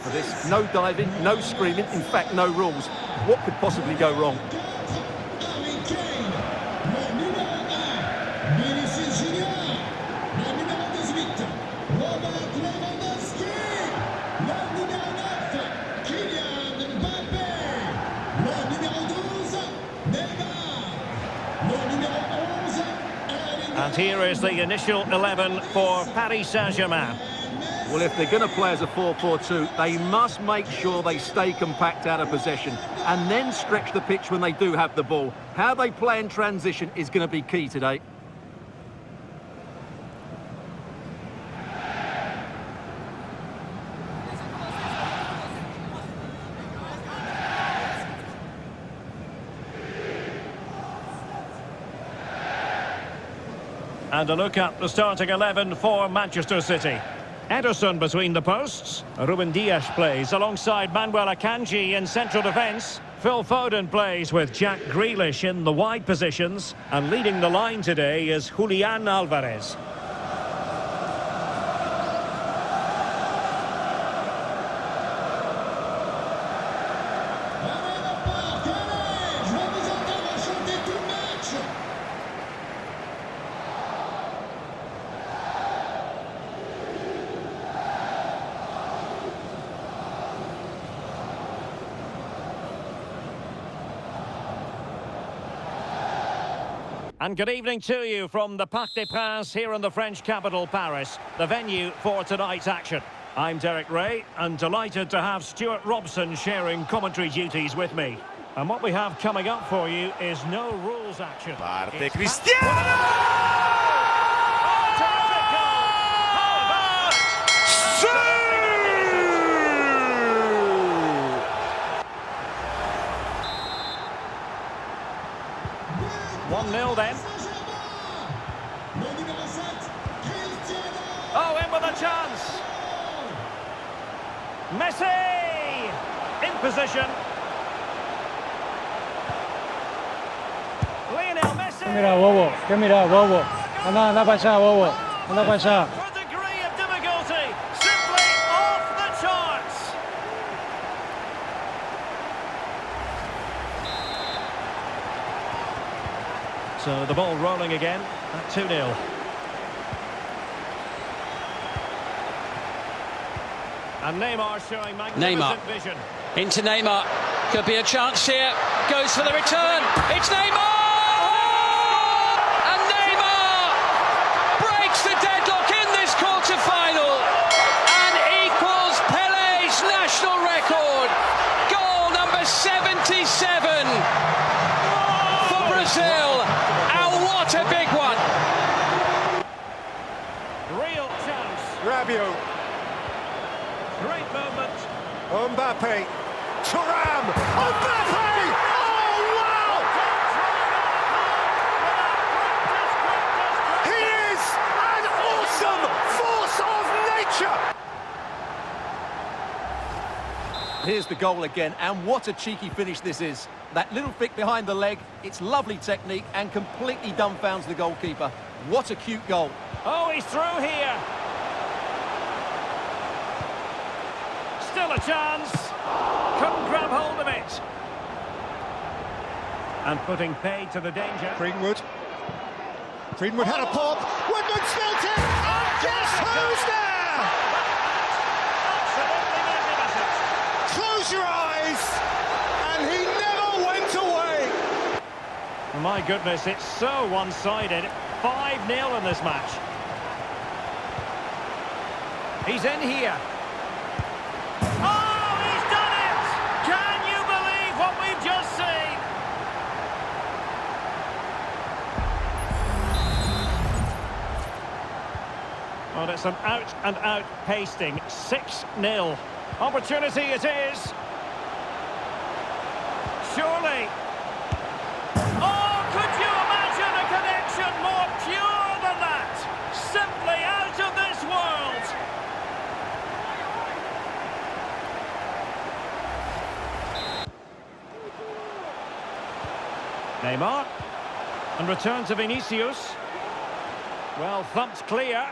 for this. No diving, no screaming, in fact, no rules. What could possibly go wrong? And here is the initial 11 for Paris Saint-Germain. Well, if they're going to play as a 4-4-2, they must make sure they stay compact out of possession and then stretch the pitch when they do have the ball. How they play in transition is going to be key today. And a look at the starting 11 for Manchester City. Ederson between the posts. Ruben Dias plays alongside Manuel Akanji in central defence. Phil Foden plays with Jack Grealish in the wide positions. And leading the line today is Julian Alvarez. And good evening to you from the Parc des Princes here in the French capital, Paris, the venue for tonight's action. I'm Derek Ray, and delighted to have Stuart Robson sharing commentary duties with me. And what we have coming up for you is no rules action. Parte Cristiano! One 0 then. Oh, in with a chance. Messi! In position. Lionel Messi! ¿Qué mira, bobo? ¿Qué mira, bobo? Anda, anda para allá, bobo. Anda para allá. For a degree of difficulty, simply off the charts. So the ball rolling again at 2-0. And Neymar showing magnificent vision. Into Neymar. Could be a chance here. Goes for the return. It's Neymar! And Neymar breaks the deadlock in this quarter-final and equals Pele's national record. Goal number 77 for Brazil. And what a big one! Real chance. Rabiot, Great moment. Mbappe, Thuram, Mbappe! Oh, wow! He is an awesome force of nature! Here's the goal again, and what a cheeky finish this is. That little flick behind the leg, it's lovely technique and completely dumbfounds the goalkeeper. What a cute goal. Oh, he's through here. Still a chance. Couldn't grab hold of it. And putting paid to the danger. Greenwood had a pop. Woodman spelt it. And guess who's there? Absolutely magnificent. Close your eyes. And he never went away. My goodness, it's so one-sided. 5-0 in this match. He's in here. Oh, he's done it! Can you believe what we've just seen? Well, it's an out-and-out pasting. 6-0. Opportunity it is. Surely. Oh, could you imagine a connection more pure than that? Simply out of this world. Neymar. And return to Vinicius. Well, thumped clear.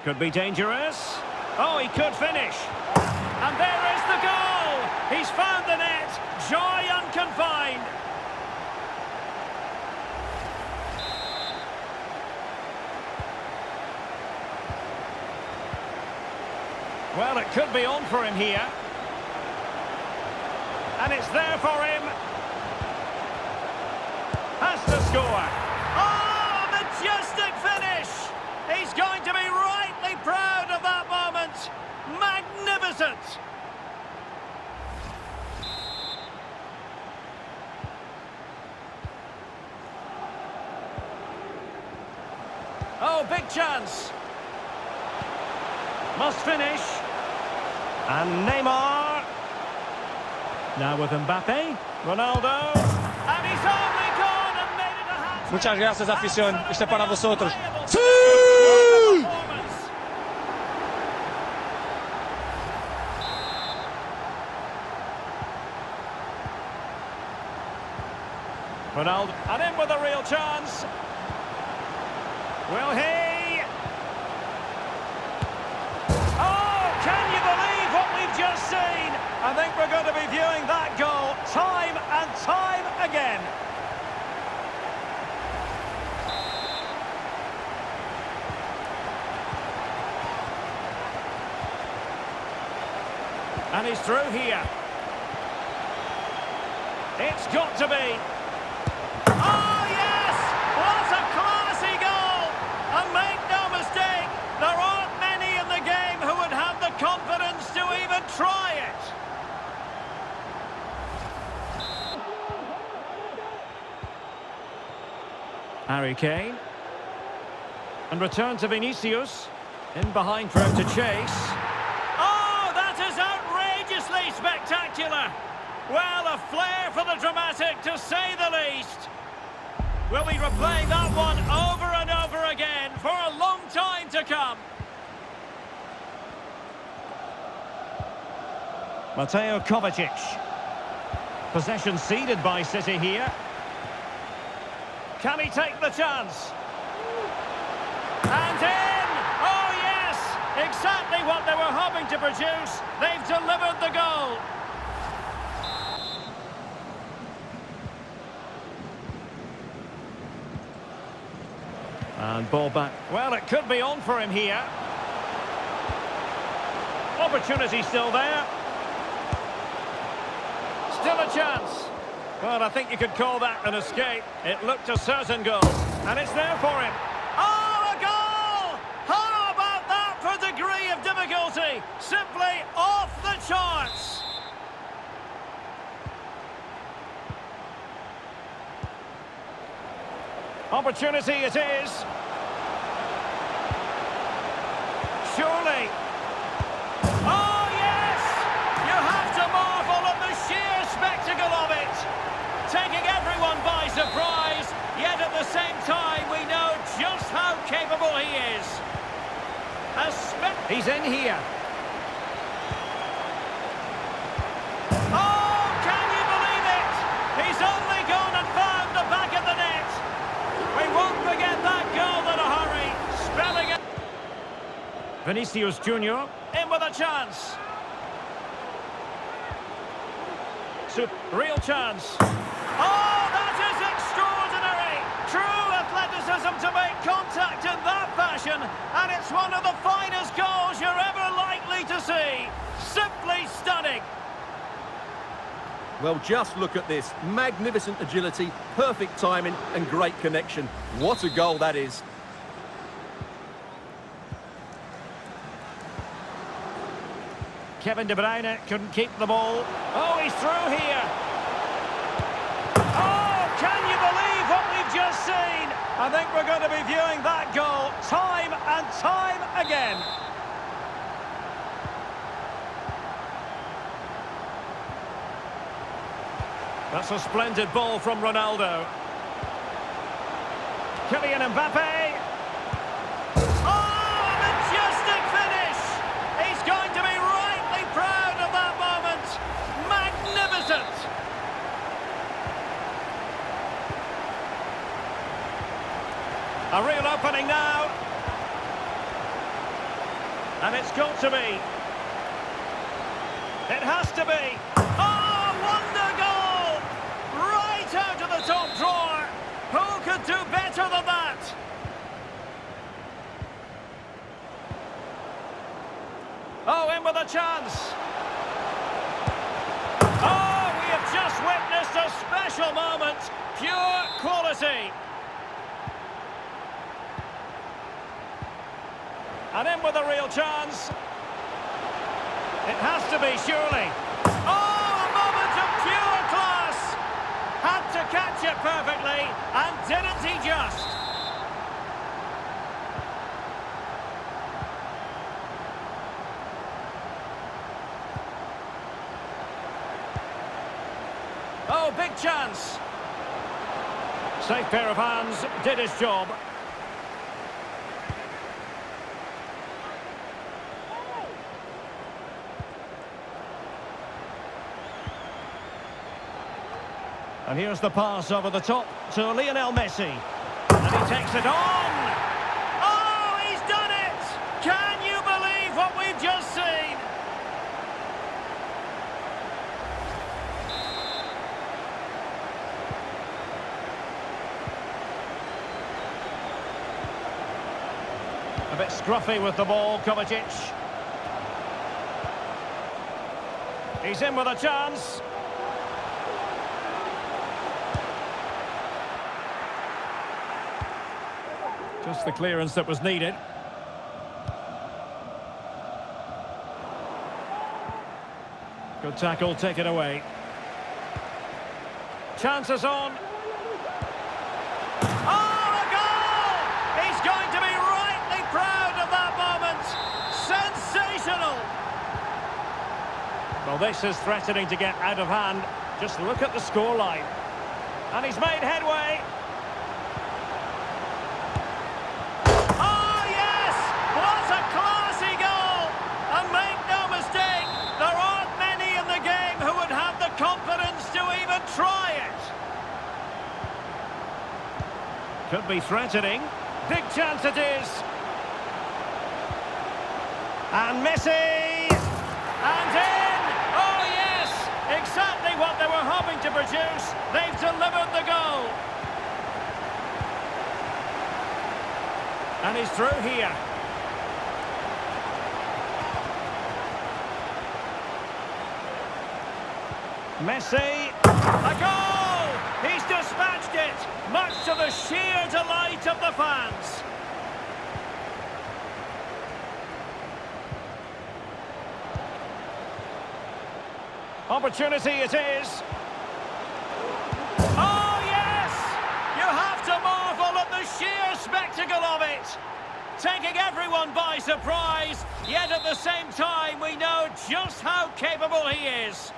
Could be dangerous. Oh, he could finish. And there is the goal. He's found the net. Joy unconfined. Well, it could be on for him here. And it's there for him. Has to score. Oh, majestic finish. He's going to be rightly proud of that moment. Magnificent. Oh, big chance. Must finish. And Neymar. Now with Mbappe. Ronaldo. And he's only gone and made it a hat. Muchas gracias, afición. Este para vosotros. ¡Sí! Ronaldo, and in with a real chance. Will he? Oh, can you believe what we've just seen? I think we're going to be viewing that goal time and time again. And he's through here. It's got to be. Oh, yes! What a classy goal! And make no mistake, there aren't many in the game who would have the confidence to even try it. Harry Kane. And return to Vinicius. In behind for him to chase. Oh, that is outrageously spectacular! Well, a flair for the dramatic, to say the least. We'll be replaying that one over and over again for a long time to come. Mateo Kovacic. Possession ceded by City here. Can he take the chance? And in! Oh, yes! Exactly what they were hoping to produce. They've delivered the goal. And ball back. Well, it could be on for him here. Opportunity still there. Still a chance. Well, I think you could call that an escape. It looked a certain goal. And it's there for him. Oh, a goal! How about that for degree of difficulty? Simply off the charts. Opportunity it is. Surely. Oh, yes! You have to marvel at the sheer spectacle of it. Taking everyone by surprise, yet at the same time we know just how capable he is. He's in here. Oh, can you believe it? He's only gone and found the back of the net. We won't forget that goal in a hurry. Spelling it. Vinicius Junior in with a chance. Real chance. Oh, that is extraordinary. True athleticism to make contact in that fashion. And it's one of the finest goals you're ever likely to see. Simply stunning. Well, just look at this. Magnificent agility, perfect timing and great connection. What a goal that is. Kevin De Bruyne couldn't keep the ball. Oh, he's through here. Oh, can you believe what we've just seen? I think we're going to be viewing that goal time and time again. That's a splendid ball from Ronaldo. Kylian Mbappe. Oh, a majestic finish! He's going to be rightly proud of that moment. Magnificent! A real opening now. And it's got to be. It has to be. Oh, wonder goal! Right out of the top drawer. Who could do better than that? Oh, in with a chance. Oh, we have just witnessed a special moment. Pure quality. And in with a real chance. It has to be, surely. Oh, a moment of pure class. Had to catch it perfectly, and didn't he just? Oh, big chance. Safe pair of hands, did his job. And here's the pass over the top to Lionel Messi. And he takes it on. Oh, he's done it! Can you believe what we've just seen? A bit scruffy with the ball, Kovacic. He's in with a chance. Just the clearance that was needed. Good tackle, take it away. Chances on. Oh, a goal! He's going to be rightly proud of that moment. Sensational! Well, this is threatening to get out of hand. Just look at the scoreline. And he's made headway. Try it! Could be threatening. Big chance it is. And Messi! And in! Oh yes! Exactly what they were hoping to produce. They've delivered the goal. And he's through here. Messi, a goal! He's dispatched it, much to the sheer delight of the fans. Opportunity it is. Oh yes! You have to marvel at the sheer spectacle of it. Taking everyone by surprise, yet at the same time we know just how capable he is.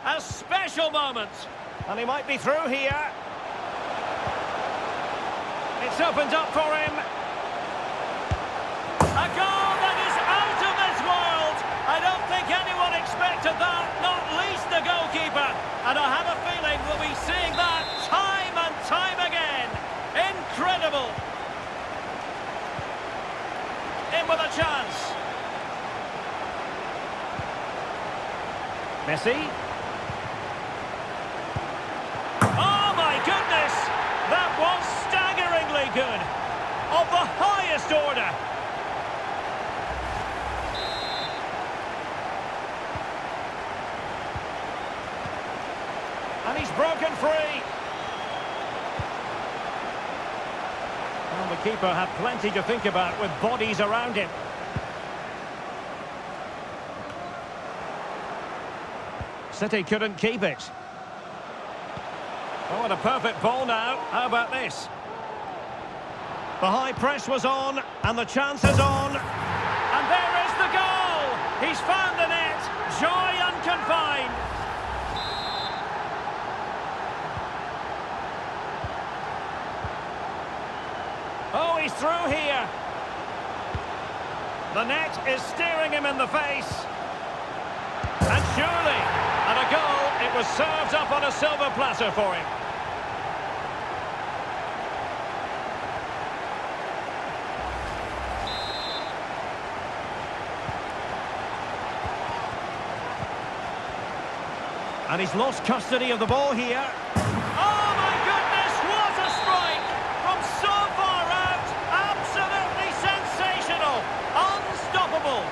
A special moment. And he might be through here. It's opened up for him. A goal that is out of this world. I don't think anyone expected that, not least the goalkeeper. And I have a feeling we'll be seeing that time and time again. Incredible. In with a chance. Messi. Goodness, that was staggeringly good, of the highest order. And he's broken free. Well, the keeper had plenty to think about with bodies around him. City couldn't keep it. Oh, and a perfect ball now. How about this? The high press was on, and the chance is on. And there is the goal! He's found the net. Joy unconfined. Oh, he's through here. The net is staring him in the face. And surely, and a goal, it was served up on a silver platter for him. And he's lost custody of the ball here. Oh my goodness, what a strike! From so far out, absolutely sensational, unstoppable.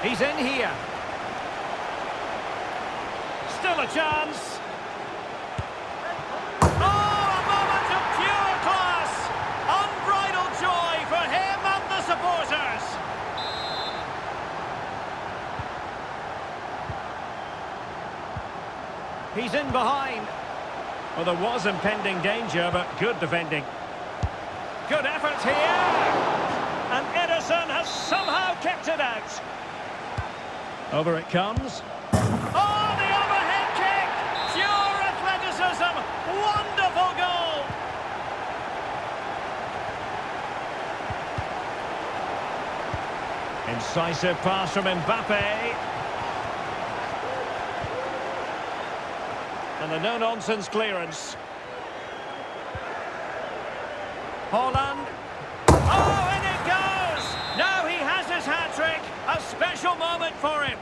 He's in here. Still a chance. Oh, a moment of pure class! Unbridled joy for him and the supporters. He's in behind. Well, there was impending danger, but good defending. Good effort here. And Ederson has somehow kept it out. Over it comes. Oh, the overhead kick! Pure athleticism! Wonderful goal! Incisive pass from Mbappe. And the no-nonsense clearance. Haaland. Oh, and it goes! Now he has his hat-trick. A special moment for him.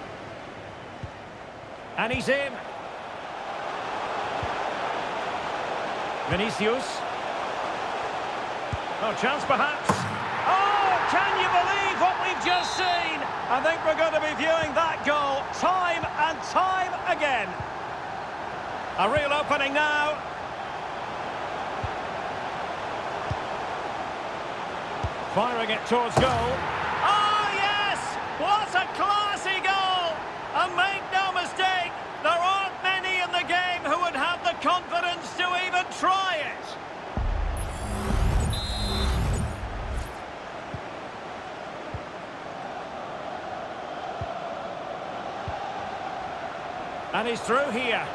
And he's in. Vinicius. Oh, chance perhaps. Oh, can you believe what we've just seen? I think we're going to be viewing that goal time and time again. A real opening now. Firing it towards goal. Oh, yes! What a classy goal! And make no mistake, there aren't many in the game who would have the confidence to even try it. And he's through here.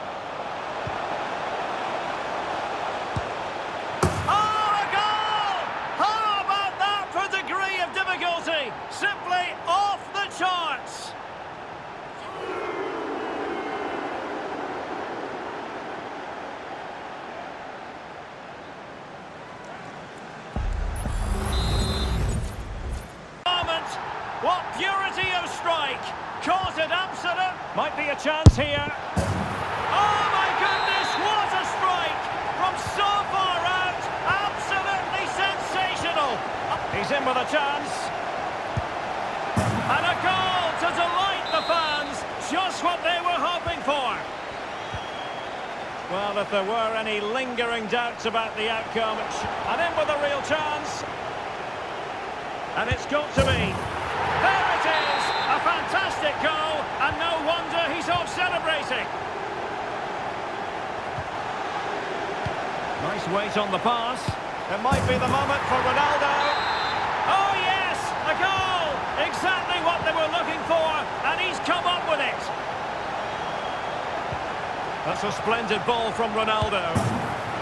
Simply off the charts. Moment. What purity of strike. Caught it absolute. Might be a chance here. Oh my goodness, what a strike. From so far out. Absolutely sensational. He's in with a chance. And a goal to delight the fans, just what they were hoping for. Well, if there were any lingering doubts about the outcome, and in with a real chance. And it's got to be. There it is, a fantastic goal, and no wonder he's off celebrating. Nice weight on the pass. It might be the moment for Ronaldo. Oh yes, a goal! Exactly what they were looking for, and he's come up with it. That's a splendid ball from Ronaldo.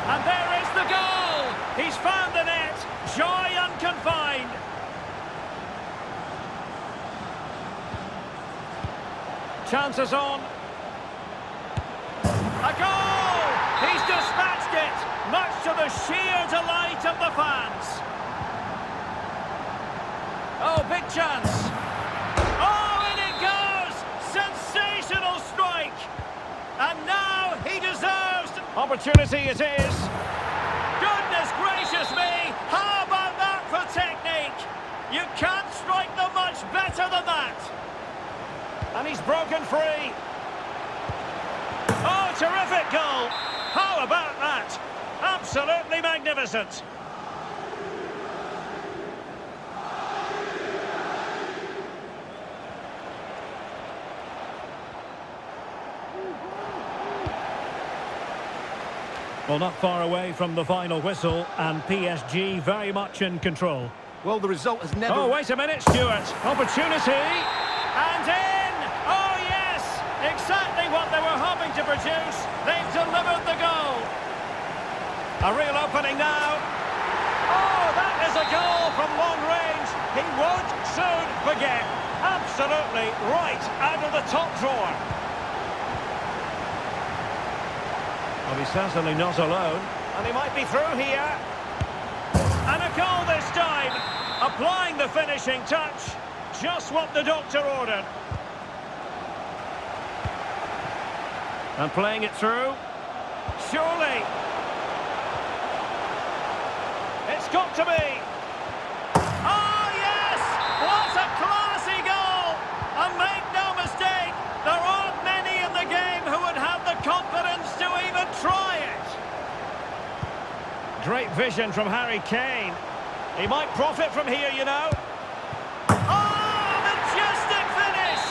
And there is the goal! He's found the net, joy unconfined. Chances on. A goal! He's dispatched it, much to the sheer delight of the fans. Oh, big chance. Oh, and it goes! Sensational strike! And now he deserves... Opportunity it is. Goodness gracious me! How about that for technique? You can't strike them much better than that. And he's broken free. Oh, terrific goal! How about that? Absolutely magnificent. Well, not far away from the final whistle, and PSG very much in control. Well, the result has never... Oh, wait a minute, Stuart. Opportunity. And in! Oh, yes! Exactly what they were hoping to produce. They've delivered the goal. A real opening now. Oh, that is a goal from long range. He won't soon forget. Absolutely right out of the top drawer. Well, he's certainly not alone. And he might be through here. And a goal this time. Applying the finishing touch. Just what the doctor ordered. And playing it through. Surely. It's got to be. Oh, yes! What a classy goal! And make no mistake, there aren't many in the game who would have the confidence to even try it. Great vision from Harry Kane. He might profit from here, you know. Oh, majestic finish!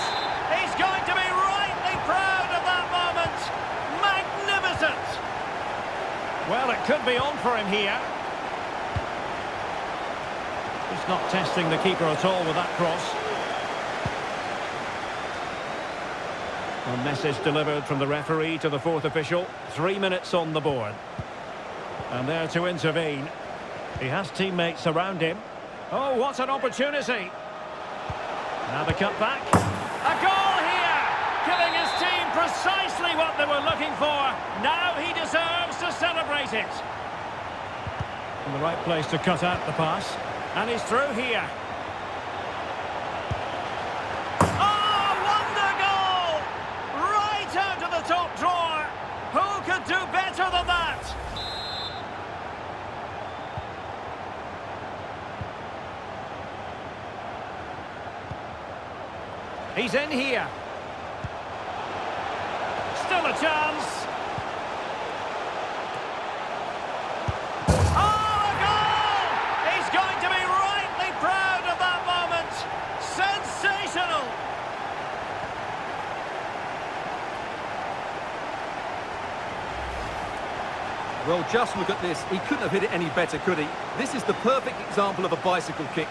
He's going to be rightly proud of that moment. Magnificent! Well, it could be on for him here. He's not testing the keeper at all with that cross. A message delivered from the referee to the fourth official. 3 minutes on the board. And there to intervene. He has teammates around him. Oh, what an opportunity. Now the cutback. A goal here! Giving his team precisely what they were looking for. Now he deserves to celebrate it. In the right place to cut out the pass. And he's through here. Oh, wonder goal! Right out of the top drawer. Who could do better than that? He's in here. Still a chance. Oh, a goal! He's going to be rightly proud of that moment. Sensational! Well, just look at this. He couldn't have hit it any better, could he? This is the perfect example of a bicycle kick.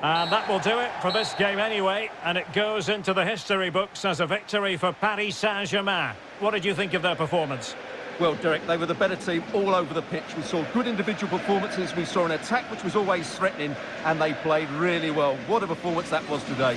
And that will do it for this game anyway, and it goes into the history books as a victory for Paris Saint-Germain. What did you think of their performance? Well, Derek, they were the better team all over the pitch. We saw good individual performances, we saw an attack which was always threatening, and they played really well. What a performance that was today.